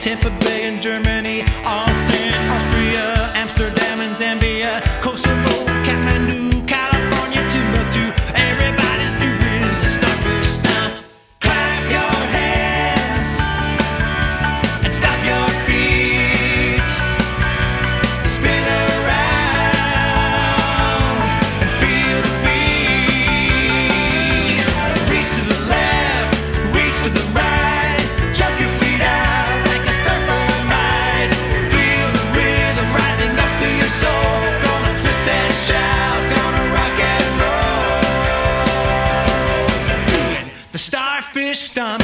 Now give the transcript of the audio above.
Tampa Bay in Germany, Austin, Austria, Amsterdam and Zambia, Kosovo, Kathmandu, California, Timbuktu. Everybody's doing the Starfish stomp. Clap your hands and stop your feet. Spin around and feel the beat. Reach to the left, reach to the right. Chuck your feet out like a surfer might. Feel the rhythm rising up through your soul. Gonna twist and shout, gonna rock and roll. Doing the Starfish stomp.